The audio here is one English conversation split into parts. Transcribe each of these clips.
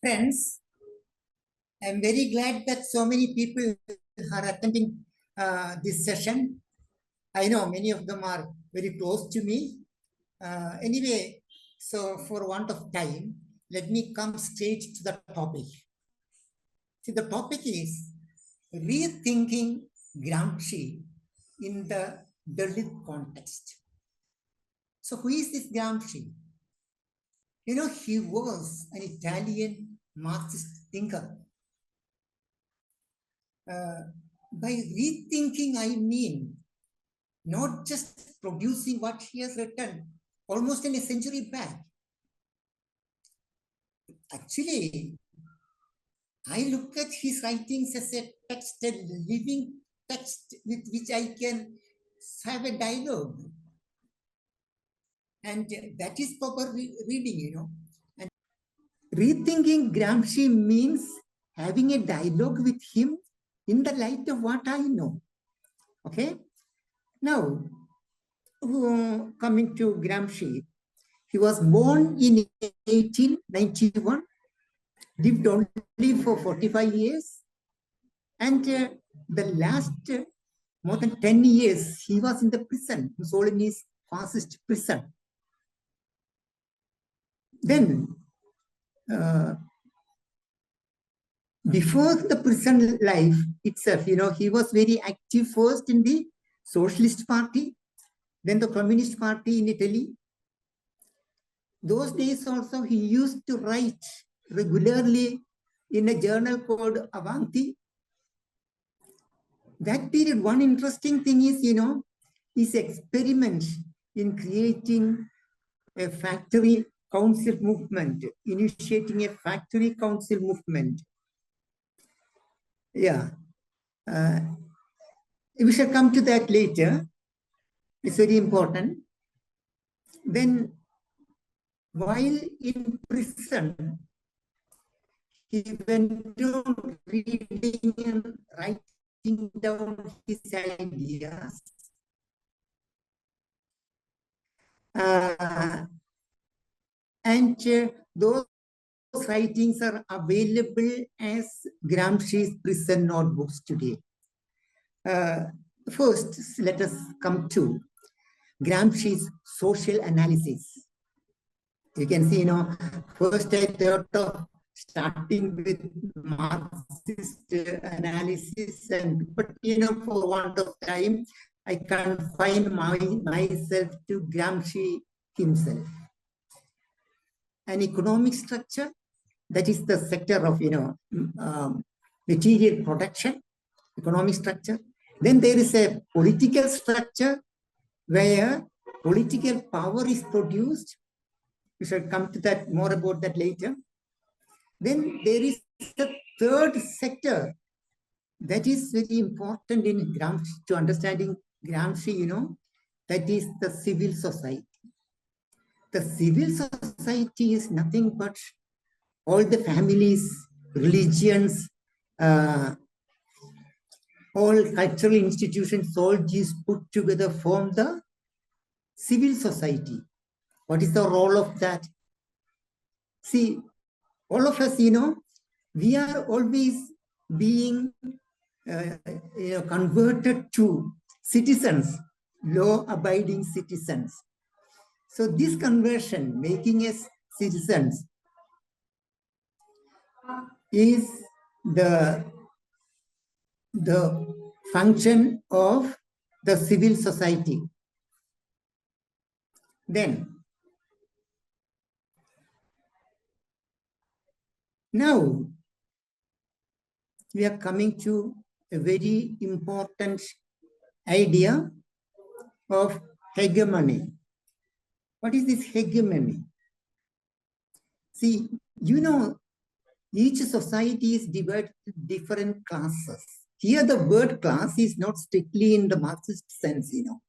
Friends, I'm very glad that so many people are attending this session. I know many of them are very close to me. Anyway, so for want of time, let me come straight to the topic. See, the topic is rethinking Gramsci in the Dalit context. So who is this Gramsci? You know, he was an Italian Marxist thinker. By rethinking, I mean not just producing what he has written almost in a century back. Actually, I look at his writings as a text, a living text with which I can have a dialogue. And that is proper reading, you know. And rethinking Gramsci means having a dialogue with him in the light of what I know. Okay? Now, coming to Gramsci, he was born in 1891, lived only for 45 years, and the last more than 10 years, he was in the prison, Mussolini's fascist prison. Then, before the prison life itself, you know, he was very active first in the Socialist Party, then the Communist Party in Italy. Those days also he used to write regularly in a journal called Avanti. That period, one interesting thing is, you know, his experiment in creating a factory council movement, initiating a factory council movement. Yeah. We shall come to that later. It's very important. Then, while in prison, he went on reading and writing down his ideas. Those writings are available as Gramsci's prison notebooks today. First, let us come to Gramsci's social analysis. You can see, you know, first I thought of starting with Marxist analysis, but you know, for want of time, I confine myself to Gramsci himself. An economic structure, that is the sector of, you know, material production, economic structure. Then there is a political structure where political power is produced. We shall come to that, more about that later. Then there is the third sector that is very important in Gramsci, to understanding Gramsci, you know, that is the civil society. The civil society is nothing but all the families, religions, all cultural institutions, all these put together form the civil society. What is the role of that? See, all of us, you know, we are always being you know, converted to citizens, law-abiding citizens. So this conversion, making us citizens, is the function of the civil society. Then, now we are coming to a very important idea of hegemony. What is this hegemony? See, you know, each society is divided into different classes. Here, the word class is not strictly in the Marxist sense, you know.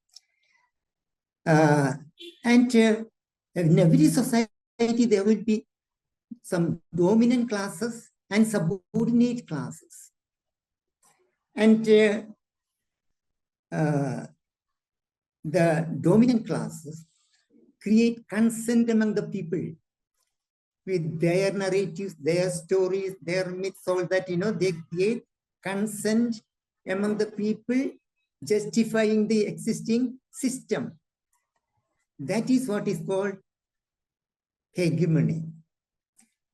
In every society, there will be some dominant classes and subordinate classes. And the dominant classes create consent among the people. with their narratives, their stories, their myths, all that, they create consent among the people, justifying the existing system. That is what is called hegemony.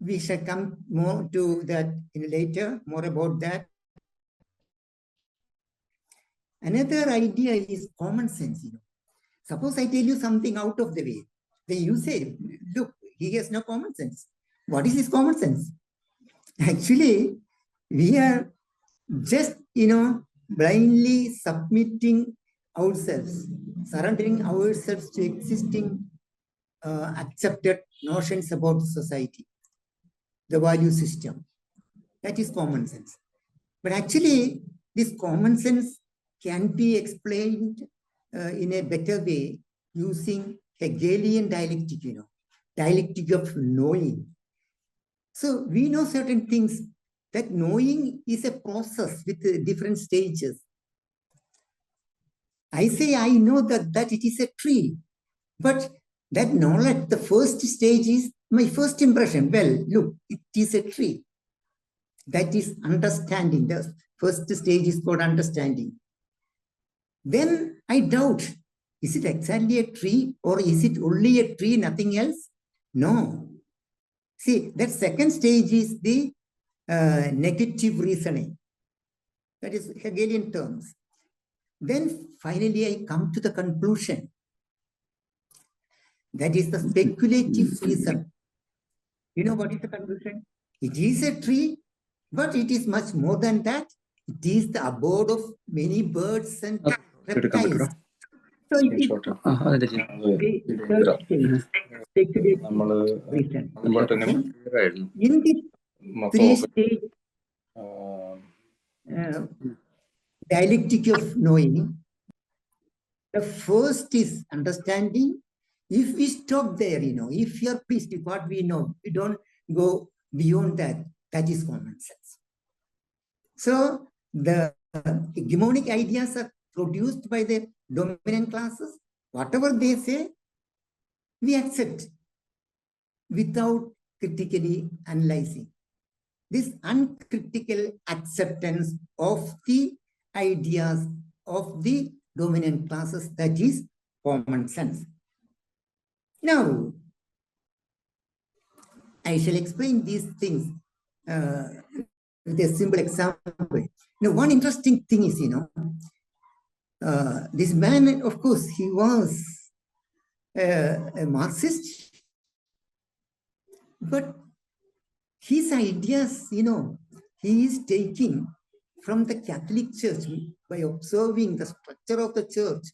We shall come more to that later, more about that. Another idea is common sense. Suppose I tell you something out of the way. Then you say, look, he has no common sense. What is his common sense? Actually, we are just, blindly submitting ourselves, surrendering ourselves to existing accepted notions about society, the value system. That is common sense. But actually, this common sense can be explained in a better way using Hegelian dialectic, dialectic of knowing. So we know certain things, that knowing is a process with different stages. I say I know that it is a tree, but that knowledge, the first stage is my first impression. Well, look, it is a tree. That is understanding. The first stage is called understanding. Then I doubt, is it exactly a tree or is it only a tree, nothing else? No. See, that second stage is the negative reasoning. That is Hegelian terms. Then finally I come to the conclusion. That is the speculative reason. You know what is the conclusion? It is a tree, but it is much more than that. It is the abode of many birds and reptiles. So it is the third stage, speculative reason. In the three stage dialectic of knowing, the first is understanding. If we stop there, if you are pleased with what we know, we don't go beyond that, that is common sense. So the hegemonic ideas are produced by the dominant classes. Whatever they say, we accept without critically analyzing. This uncritical acceptance of the ideas of the dominant classes, that is common sense. Now, I shall explain these things with a simple example. One interesting thing is, this man, of course, he was a Marxist, but his ideas, he is taking from the Catholic Church by observing the structure of the church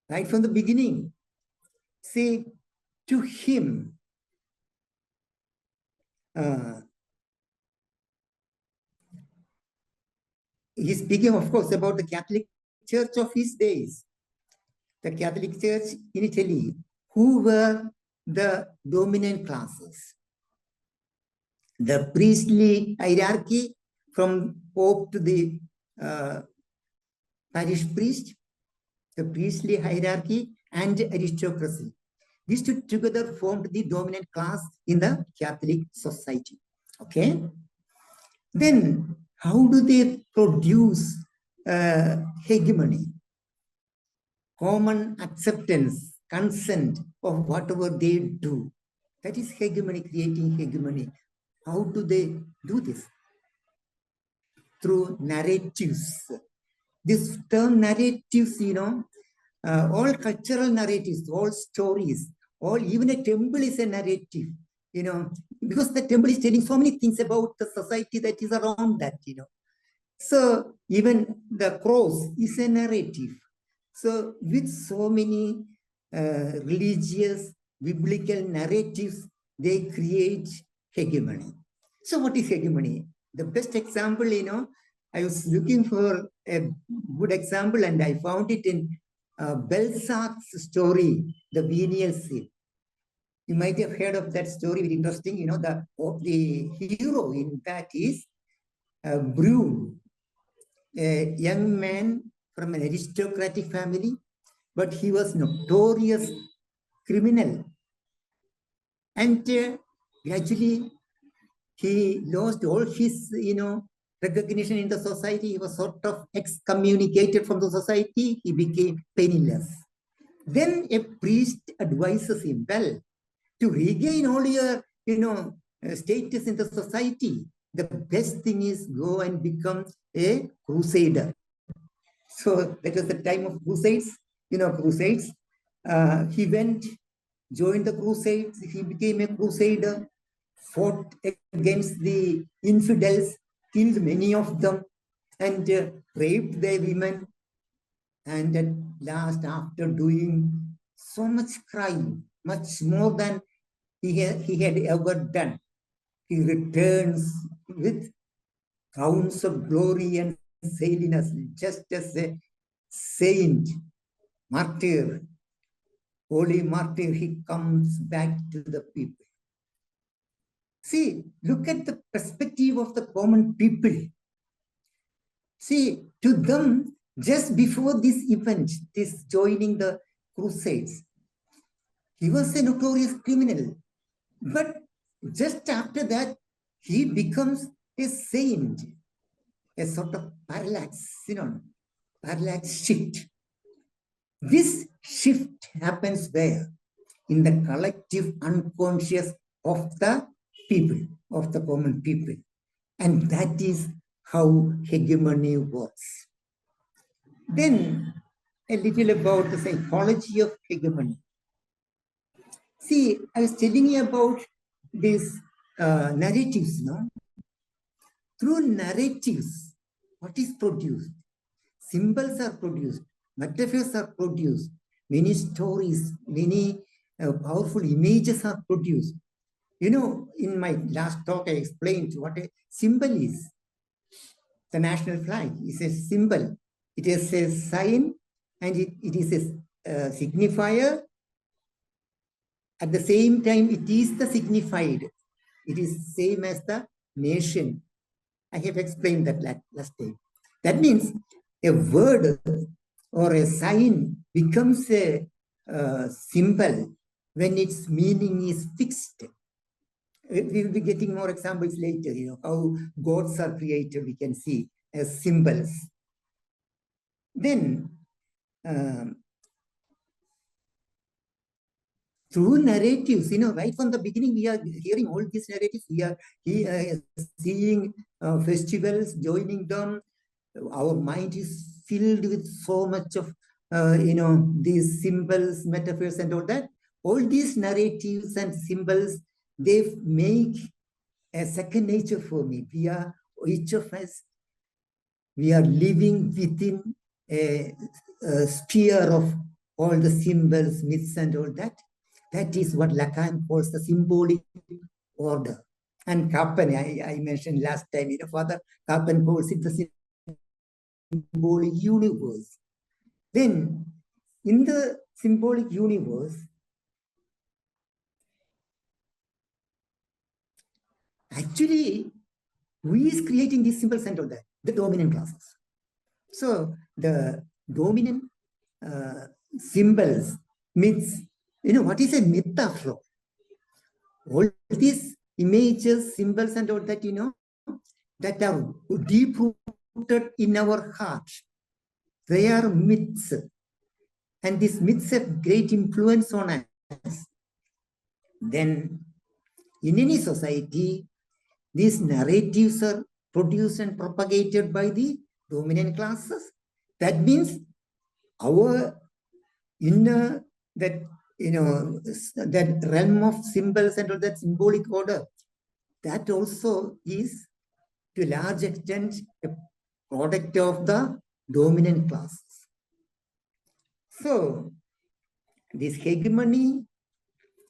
right from the beginning. Say, to him, he's speaking, of course, about the Catholic Church of his days, the Catholic Church in Italy, who were the dominant classes. The priestly hierarchy from Pope to the parish priest, the priestly hierarchy and aristocracy. These two together formed the dominant class in the Catholic society. Okay? Then, how do they produce hegemony? Common acceptance, consent of whatever they do. That is hegemony, creating hegemony. How do they do this? Through narratives. This term narratives, all cultural narratives, all stories, even a temple is a narrative, because the temple is telling so many things about the society that is around that, So even the cross is a narrative. So with so many religious, biblical narratives, they create hegemony. So what is hegemony? The best example, I was looking for a good example and I found it in Balzac's story, The Venial Sin. You might have heard of that story, very interesting. The hero in that is Brune, a young man from an aristocratic family, but he was notorious criminal. And gradually, he lost all his, recognition in the society. He was sort of excommunicated from the society. He became penniless. Then a priest advises him, well, to regain all your, status in the society, the best thing is go and become a crusader. So that was the time of crusades, crusades. He went, joined the crusades. He became a crusader, fought against the infidels, killed many of them, and raped their women. And at last, after doing so much crime, much more than he had ever done, he returns with crowns of glory and saintliness, just as a saint, martyr, holy martyr. He comes back to the people. See, look at the perspective of the common people. See, to them, just before this event, this joining the crusades, he was a notorious criminal. But just after that, he becomes a saint, a sort of parallax, parallax shift. This shift happens where? In the collective unconscious of the people, of the common people. And that is how hegemony works. Then a little about the psychology of hegemony. See, I was telling you about these narratives, no? Through narratives, what is produced? Symbols are produced, metaphors are produced, many stories, many powerful images are produced. In my last talk, I explained what a symbol is. The national flag is a symbol. It is a sign and it is a signifier. At the same time, it is the signified. It is same as the nation. I have explained that last time. That means a word or a sign becomes a symbol when its meaning is fixed. We will be getting more examples later, how gods are created, we can see as symbols. Then, through narratives, right from the beginning, we are hearing all these narratives. We are seeing festivals, joining them. Our mind is filled with so much of, these symbols, metaphors, and all that. All these narratives and symbols, they make a second nature for me. Each of us, we are living within a sphere of all the symbols, myths, and all that. That is what Lacan calls the symbolic order. And Kappen, I mentioned last time, Father Kappen calls it the symbolic universe. Then, in the symbolic universe, actually, who is creating these symbols and all that? The dominant classes. So, the dominant symbols, myths, what is a myth after all? All these images, symbols, and all that, that are deep-rooted in our heart. They are myths. And these myths have great influence on us. Then, in any society, these narratives are produced and propagated by the dominant classes. That means our inner, that realm of symbols and all that symbolic order, that also is to a large extent a product of the dominant classes. So this hegemony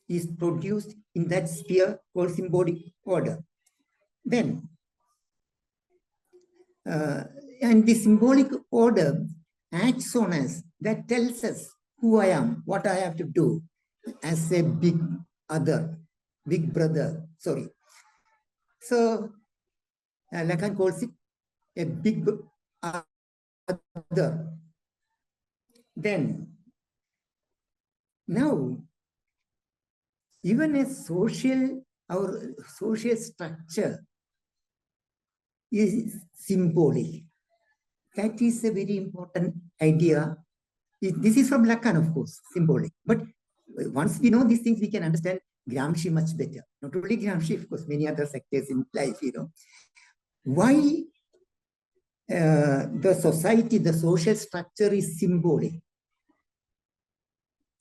is produced in that sphere called symbolic order. Then, and the symbolic order acts on us, that tells us who I am, what I have to do as a big brother. So Lacan calls it a big other. Then, now, even our social structure is symbolic. That is a very important idea. This is from Lacan, of course, symbolic. But once we know these things, we can understand Gramsci much better. Not only Gramsci, of course, many other sectors in life, Why the society, the social structure is symbolic.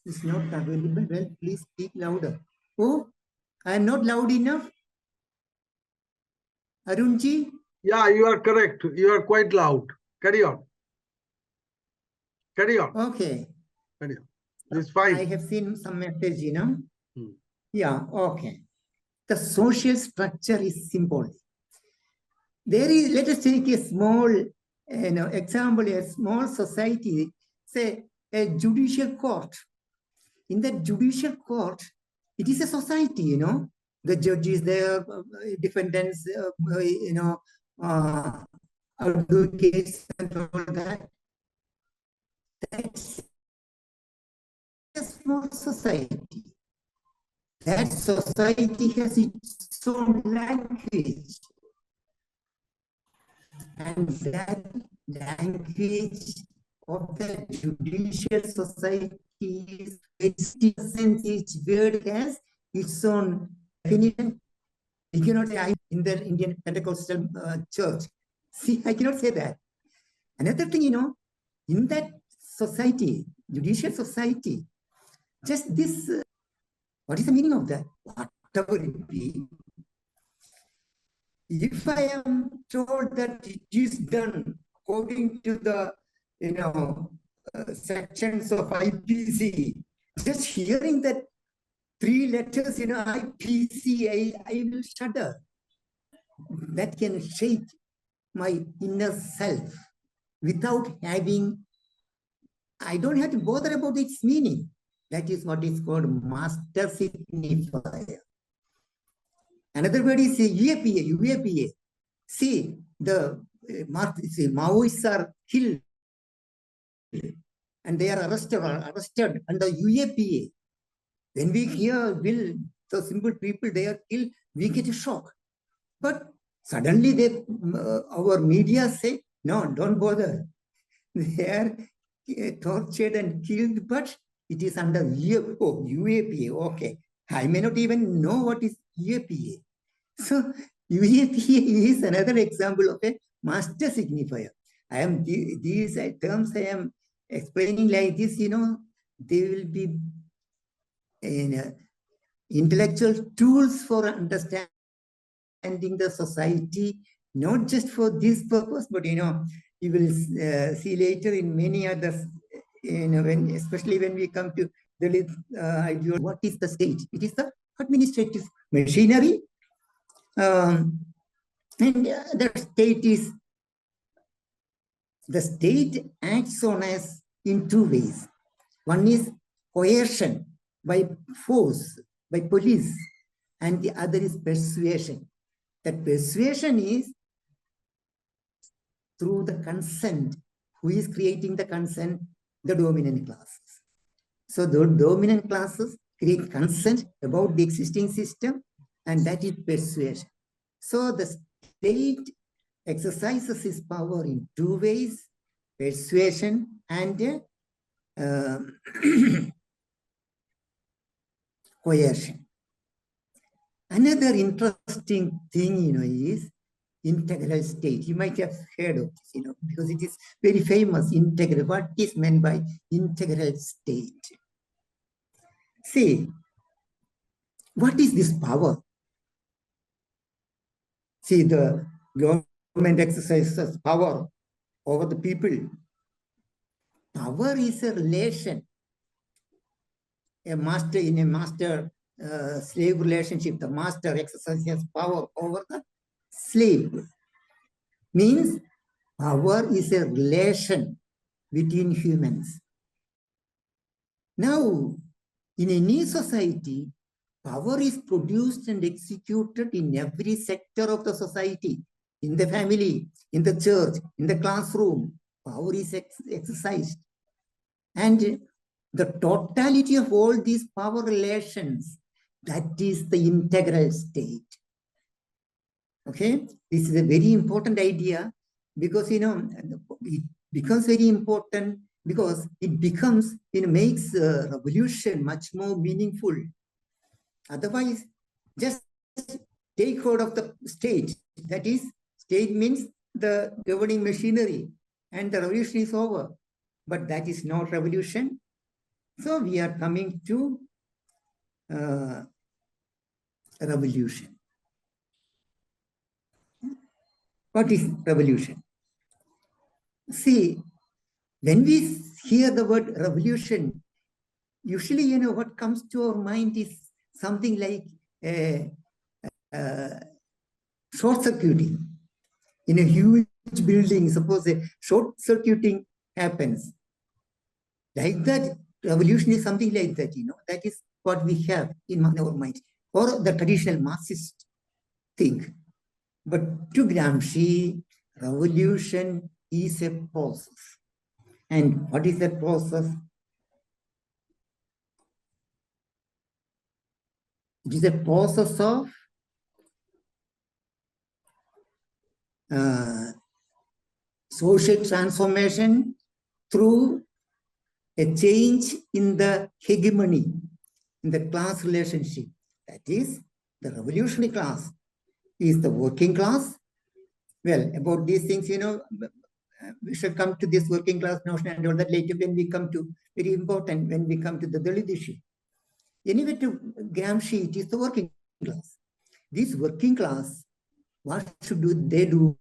It's not available. Well, please speak louder. Oh, I am not loud enough. Arunji? Yeah, you are correct. You are quite loud. Carry on. Carry on. Okay. Carry on. It's fine. I have seen some message, Yeah, okay. The social structure is symbolic. There is, let us take a small example, a small society, say a judicial court. In the judicial court, it is a society, The judges there, defendants, advocates and all that. That's a small society. That society has its own language. And that language of the judicial society is each word has its own definition. You cannot say, in the Indian Pentecostal church. See, I cannot say that. Another thing, in that society, judicial society, just this, what is the meaning of that? Whatever it be, if I am told that it is done according to the, sections of IPC, just hearing that 3 letters, IPC, I will shudder. That can shake my inner self without having, I don't have to bother about its meaning. That is what is called master signifier. Another word is UAPA. See, the Maoists are killed and they are arrested under UAPA. When we hear the simple people, they are killed, we get a shock. But suddenly our media say, no, don't bother. They are tortured and killed, but it is under UAPA. Okay. I may not even know what is UAPA. So UAPA is another example of a master signifier. These terms I am explaining like this, they will be intellectual tools for understanding the society, not just for this purpose, but you will see later in many others, especially when we come to Dalit ideology. What is the state? It is the administrative machinery. And the state acts on us in 2 ways. One is coercion by force, by police, and the other is persuasion. That persuasion is through the consent. Who is creating the consent? The dominant classes. So the dominant classes create consent about the existing system, and that is persuasion. So the state exercises its power in 2 ways, persuasion and coercion. Another interesting thing, is integral state. You might have heard of this, because it is very famous, integral. What is meant by integral state? See, what is this power? See, the government exercises power over the people. Power is a relation. In a master-slave relationship, the master exercises power over the slave. Means power is a relation between humans. Now, in any society, power is produced and executed in every sector of the society, in the family, in the church, in the classroom. Power is exercised. And the totality of all these power relations That is the integral state. Okay, this is a very important idea because, you know, it becomes very important because it becomes, it makes revolution much more meaningful. Otherwise, just take hold of the state. That is, state means the governing machinery, and the revolution is over. But that is not revolution. So we are coming to revolution. What is revolution? See, when we hear the word revolution, usually, you know, what comes to our mind is something like short-circuiting. In a huge building, suppose a short-circuiting happens. Like that, revolution is something like that, you know. That is what we have in our mind, or the traditional Marxist thing. But to Gramsci, revolution is a process. And what is that process? It is a process of social transformation through a change in the hegemony, in the class relationship. That is, the revolutionary class is the working class. Well, about these things, you know, we shall come to this working class notion and all that later when we come to, very important, when we come to the Dalit issue. Anyway, to Gramsci, it is the working class. This working class, what should they do?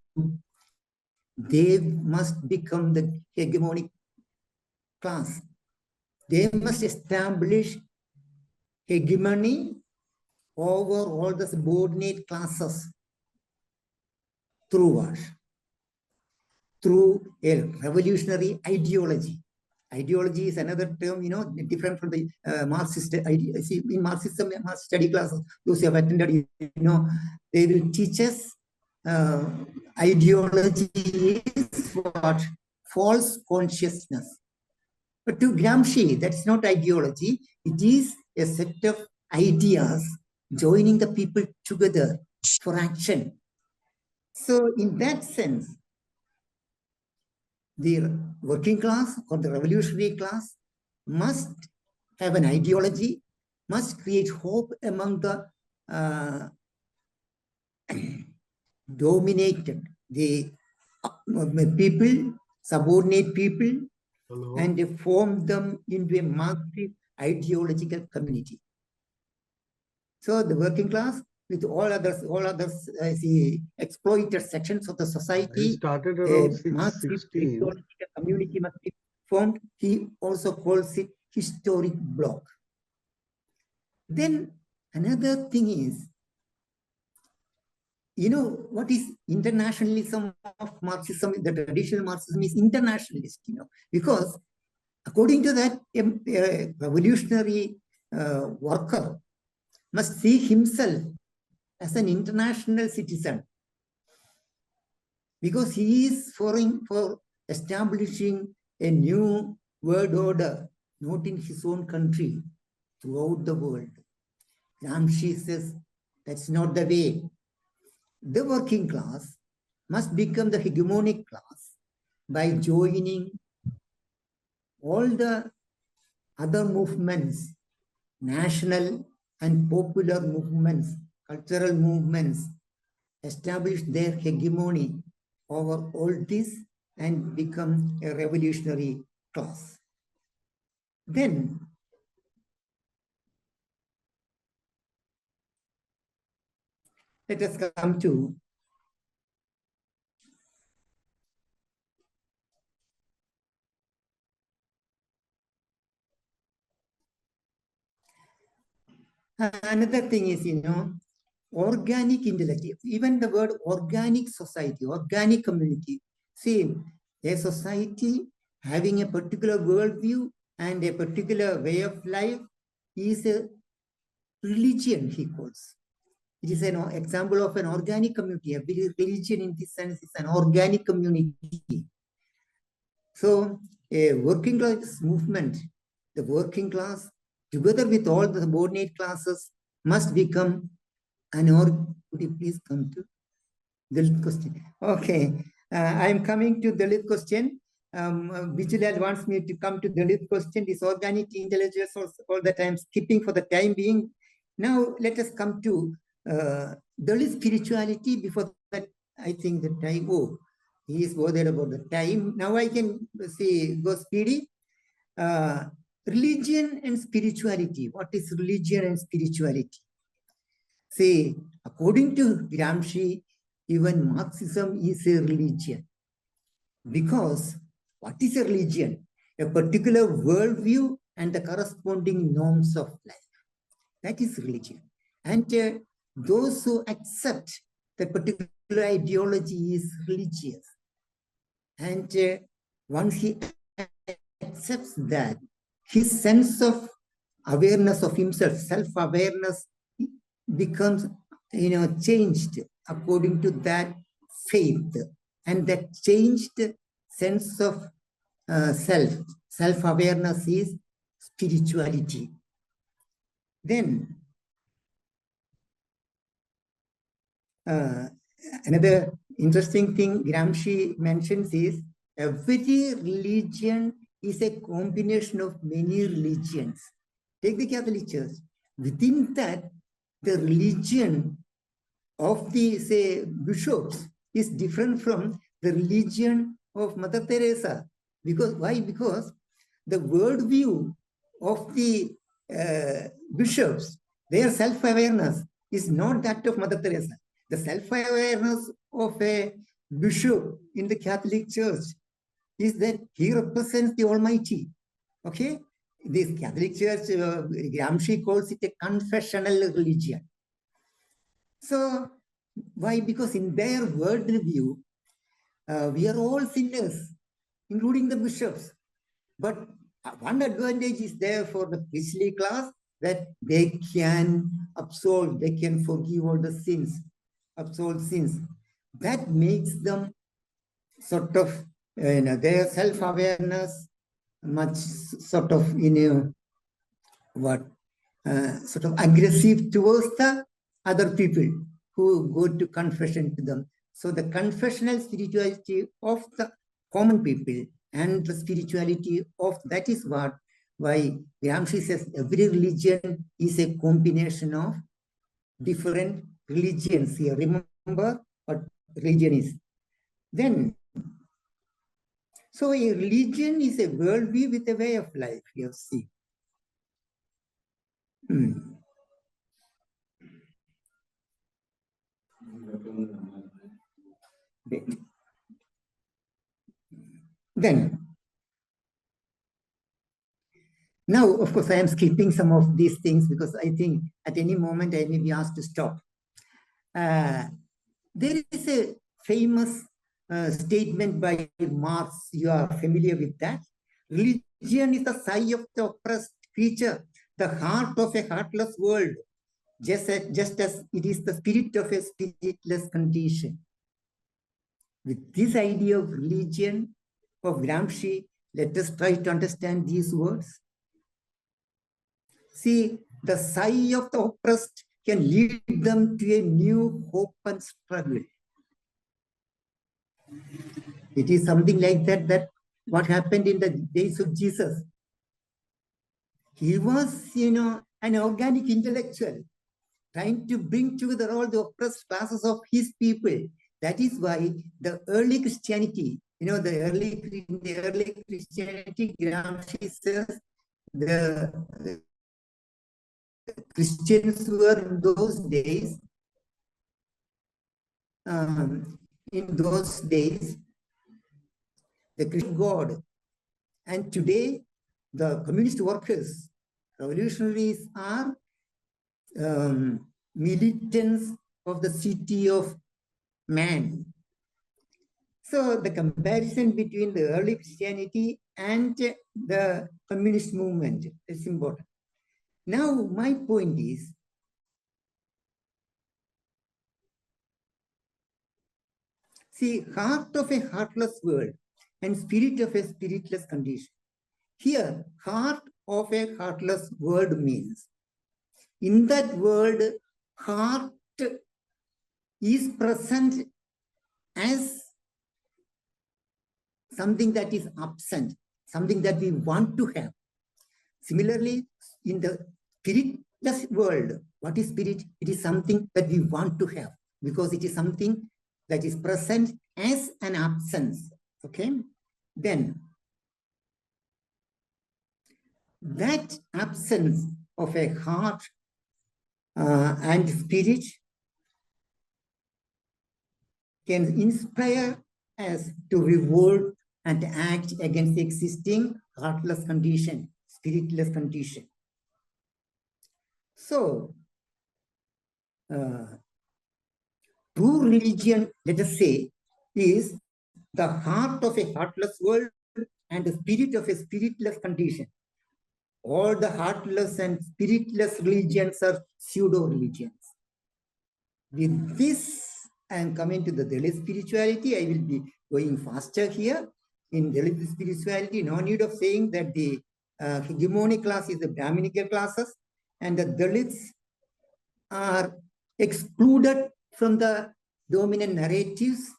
They must become the hegemonic class. They must establish hegemony over all the subordinate classes. Through what? Through a revolutionary ideology. Ideology is another term, you know, different from the Marxist idea. See, in Marxism, Marxist study classes, those who have attended, you know, they will teach us ideology is what? False consciousness. But to Gramsci, that's not ideology. It is a set of ideas joining the people together for action. So in that sense, the working class or the revolutionary class must have an ideology, must create hope among the dominated, the people, subordinate people, and form them into a Marxist ideological community. So the working class, with all others, the exploited sections of the society, started around Marxist 16. ideological community must be formed. He also calls it historic bloc. Then another thing is, you know, what is internationalism of Marxism? The traditional Marxism is internationalist, you know, because according to that, a revolutionary worker must see himself as an international citizen, because he is for establishing a new world order, not in his own country, throughout the world. Gramsci says that's not the way. The working class must become the hegemonic class by joining all the other movements, national and popular movements, cultural movements, establish their hegemony over all this and become a revolutionary class. Then let us come to another thing is, you know, organic intellect. Even the word organic society, organic community. See, a society having a particular worldview and a particular way of life is a religion, he calls. It is an example of an organic community. A religion in this sense is an organic community. So a working class movement, the working class, together with all the subordinate classes, must become an organ. Could you please come to Dalit question? Okay, I am coming to Dalit question. Bijilal wants me to come to Dalit question. This organic intelligence all the time, skipping for the time being. Now let us come to Dalit spirituality. Before that, I think the time, oh, he is bothered about the time. Now I can see, go speedy. Religion and spirituality. What is religion and spirituality? See, according to Gramsci, even Marxism is a religion. Because what is a religion? A particular worldview and the corresponding norms of life. That is religion. And those who accept that particular ideology is religious. And once he accepts that, his sense of awareness of himself, self-awareness, becomes, changed according to that faith. And that changed sense of self-awareness is spirituality. Then, another interesting thing Gramsci mentions is every religion is a combination of many religions. Take the Catholic Church. Within that, the religion of the, say, bishops is different from the religion of Mother Teresa. Because why? Because the worldview of the bishops, their self-awareness is not that of Mother Teresa. The self-awareness of a bishop in the Catholic Church is that he represents the Almighty. Okay? This Catholic Church, Gramsci calls it a confessional religion. So, why? Because in their worldview, we are all sinners, including the bishops. But one advantage is there for the priestly class, that they can absolve, they can forgive all the sins, absolve sins. That makes them sort of, their self-awareness much sort of, sort of aggressive towards the other people who go to confession to them. So the confessional spirituality of the common people and the spirituality of, that is why Gramsci says every religion is a combination of different religions here. Remember what religion is. Then, so a religion is a worldview with a way of life, you see. Then, now, of course, I am skipping some of these things because I think at any moment I may be asked to stop. There is a famous statement by Marx. You are familiar with that. Religion is the sigh of the oppressed creature, the heart of a heartless world, just as it is the spirit of a spiritless condition. With this idea of religion of Gramsci, let us try to understand these words. See, the sigh of the oppressed can lead them to a new hope and struggle. It is something like that what happened in the days of Jesus. He was, an organic intellectual, trying to bring together all the oppressed classes of his people. That is why the early Christianity, in the early Christianity, Gramsci says the Christians were in those days, the Christian God. And today, the communist workers, revolutionaries are militants of the city of man. So the comparison between the early Christianity and the communist movement is important. Now, my point is, see, heart of a heartless world and spirit of a spiritless condition. Here, heart of a heartless world means in that world, heart is present as something that is absent, something that we want to have. Similarly, in the spiritless world, what is spirit? It is something that we want to have because it is something that is present as an absence. Okay? Then, that absence of a heart and spirit can inspire us to revolt and act against the existing heartless condition, spiritless condition. So, true religion, let us say, is the heart of a heartless world and the spirit of a spiritless condition. All the heartless and spiritless religions are pseudo-religions. With this, I am coming to the Dalit spirituality. I will be going faster here. In Dalit spirituality, no need of saying that the hegemonic class is the Brahminical classes, and the Dalits are excluded from the dominant narratives,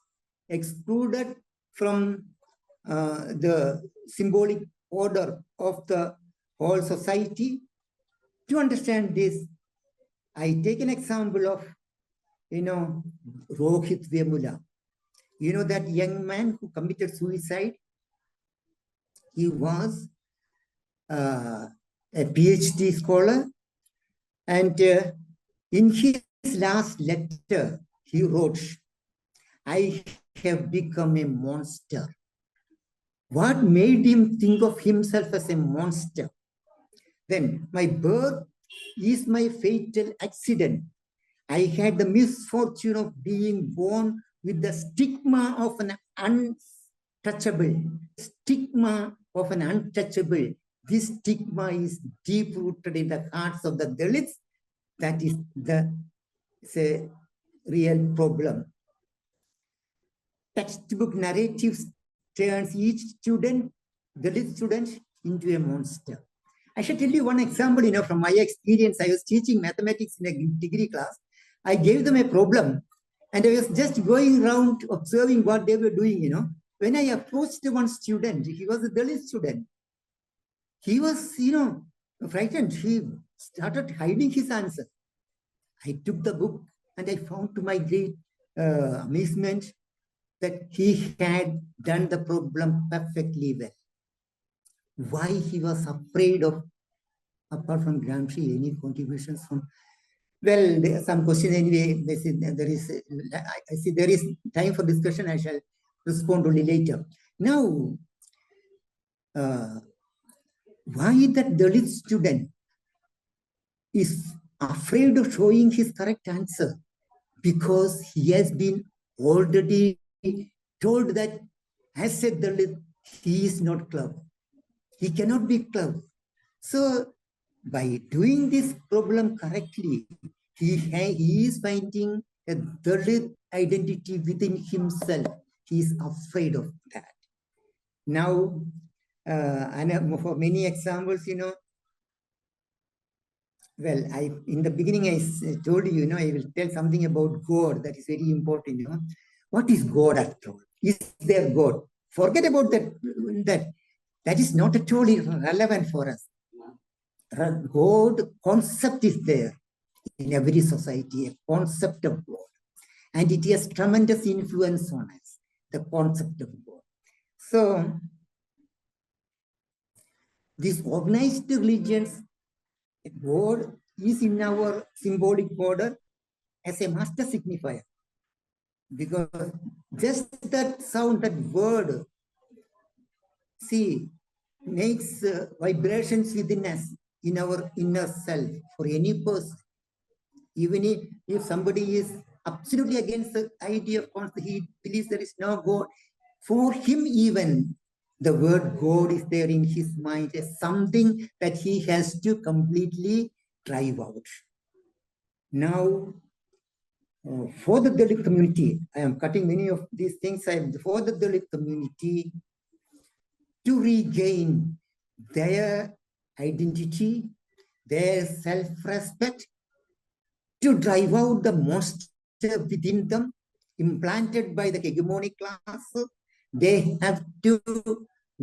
excluded from the symbolic order of the whole society. To understand this, I take an example of, Rohit Vemula. You know that young man who committed suicide? He was a PhD scholar, and in his last letter, he wrote, "I have become a monster." What made him think of himself as a monster? Then, my birth is my fatal accident. I had the misfortune of being born with the stigma of an untouchable. Stigma of an untouchable. This stigma is deep-rooted in the hearts of the Dalits. That is the real problem. Textbook narratives turns each student, Dalit student, into a monster. I should tell you one example, from my experience. I was teaching mathematics in a degree class. I gave them a problem, and I was just going around observing what they were doing, When I approached one student, he was a Dalit student. He was, frightened. He started hiding his answer. I took the book and I found to my great amazement that he had done the problem perfectly well. Why he was afraid of, apart from Gramsci, any contributions from, well, there are some questions anyway. I see there is time for discussion. I shall respond only later. Now, why that Dalit student is afraid of showing his correct answer? Because he has been already told that as a Dalit, he is not clever. He cannot be clever. So, by doing this problem correctly, he is finding a Dalit identity within himself. He is afraid of that. Now, and for many examples, well, in the beginning, I told you, I will tell something about God that is very important, What is God after all? Is there God? Forget about that. That is not at all relevant for us. God concept is there in every society, a concept of God. And it has tremendous influence on us, the concept of God. So, these organized religions, God is in our symbolic order as a master signifier. Because just that sound, that word, makes vibrations within us, in our inner self, for any person. Even if somebody is absolutely against the idea of God, he believes there is no God, for him even, the word God is there in his mind as something that he has to completely drive out. Now, for the Dalit community, I am cutting many of these things. For the Dalit community to regain their identity, their self-respect, to drive out the monster within them, implanted by the hegemonic class. They have to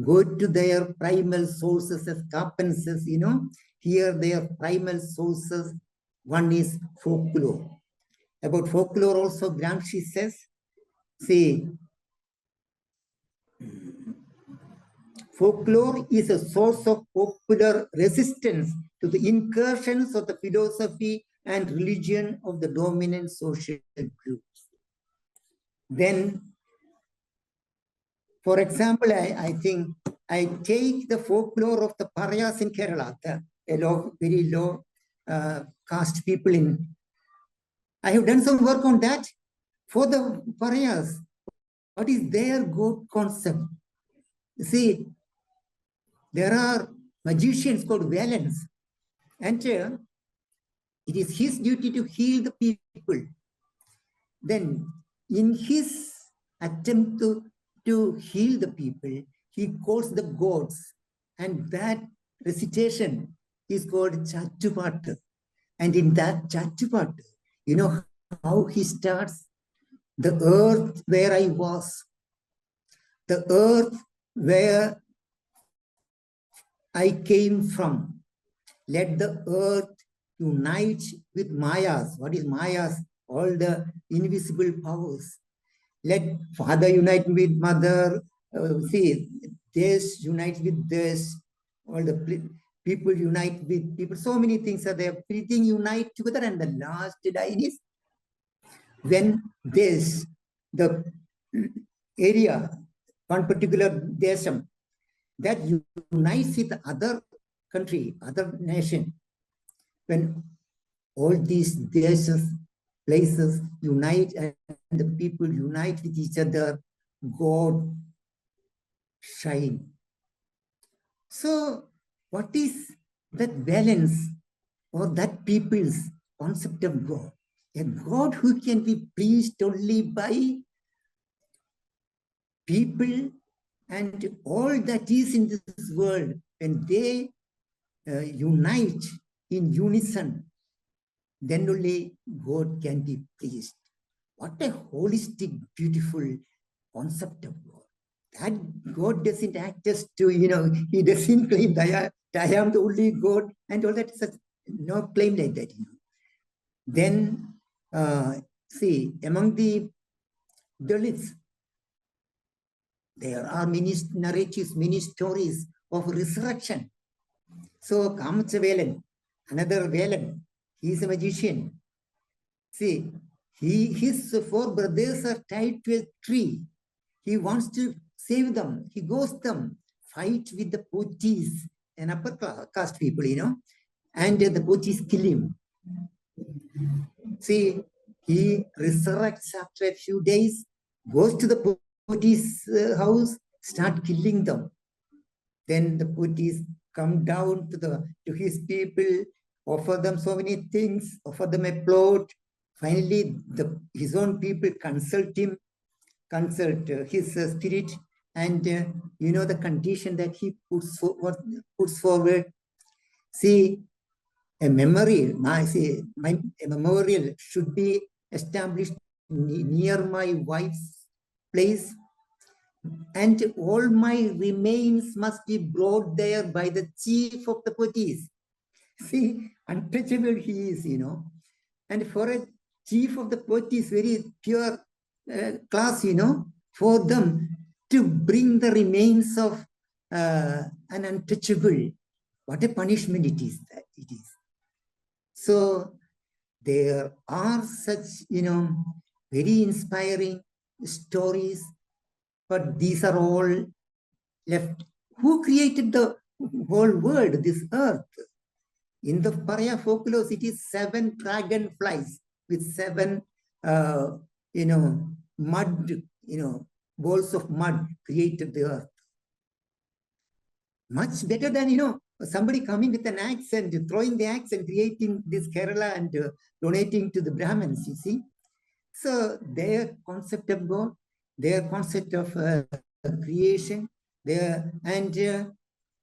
go to their primal sources as carpenters, Here their primal sources, one is folklore. About folklore also, Gramsci says, see, folklore is a source of popular resistance to the incursions of the philosophy and religion of the dominant social groups. Then, for example, I think I take the folklore of the Parias in Kerala, very low caste people in. I have done some work on that. For the Parias, what is their God concept? You see, there are magicians called Valens, and it is his duty to heal the people. Then, in his attempt to heal the people, he calls the gods, and that recitation is called Chattupaattu. And in that Chattupaattu, you know how he starts? The earth where I was, the earth where I came from, let the earth unite with Mayas. What is Mayas? All the invisible powers. Let father unite with mother. See, this unite with this. All the people unite with people. So many things are there. Everything unite together. And the last line is when this, the area, one particular desam, that unites with other country, other nation, when all these desas, places unite and the people unite with each other, God shine. So what is that balance or that people's concept of God? A God who can be pleased only by people and all that is in this world, when they unite in unison, then only God can be pleased. What a holistic, beautiful concept of God. That God doesn't act just to, he doesn't claim that I am the only God and all that. Such no claim like that. Then, see, among the Dalits, there are many narratives, many stories of resurrection. So, Kamachavelan, another Velan, he is a magician. See, his 4 brothers are tied to a tree. He wants to save them. He goes them, fight with the Potis, an upper caste people, and the Potis kill him. See, he resurrects after a few days, goes to the Potis house, start killing them. Then the Potis come down to his people, offer them so many things, offer them a plot. Finally, his own people consult him, consult his spirit, and the condition that he puts forward. See, a memorial, a memorial should be established near my wife's place, and all my remains must be brought there by the chief of the Potis. See, untouchable he is, and for a chief of the Potis, very pure class, for them to bring the remains of an untouchable, what a punishment it is. So there are such, very inspiring stories, but these are all left. Who created the whole world, this earth? In the Parya folklore, it is 7 dragonflies with 7, mud, balls of mud created the earth. Much better than, somebody coming with an axe and throwing the axe and creating this Kerala and donating to the Brahmins, you see. So their concept of God, their concept of creation, and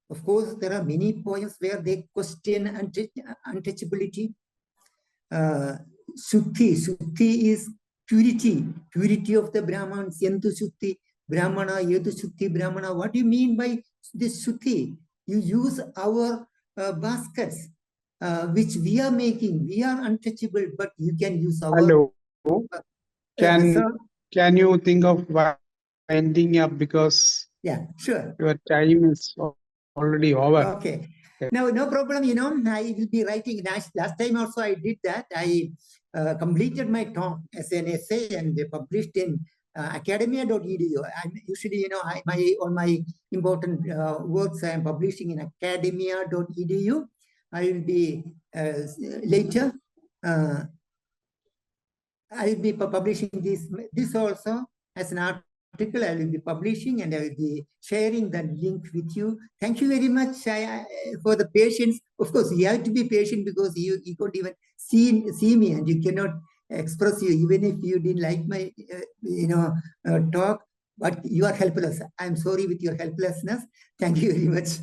of course, there are many poems where they question untouchability. Shuddhi. Shuddhi is purity. Purity of the Brahmans. Yantu Shuddhi Brahmana, Yetu Shuddhi Brahmana. What do you mean by this Shuddhi? You use our baskets, which we are making. We are untouchable, but you can use our... Hello. Can so, you think of winding up, because yeah, sure. your time is already over? Okay. No problem. I will be writing. Last time also I did that. I completed my talk as an essay and published in academia.edu. I'm usually, all my important works I am publishing in academia.edu. I will be later. I will be publishing this also as an article. I will be publishing and I will be sharing the link with you. Thank you very much for the patience. Of course, you have to be patient because you can't even see me and you cannot express you, even if you didn't like my talk. But you are helpless. I'm sorry with your helplessness. Thank you very much.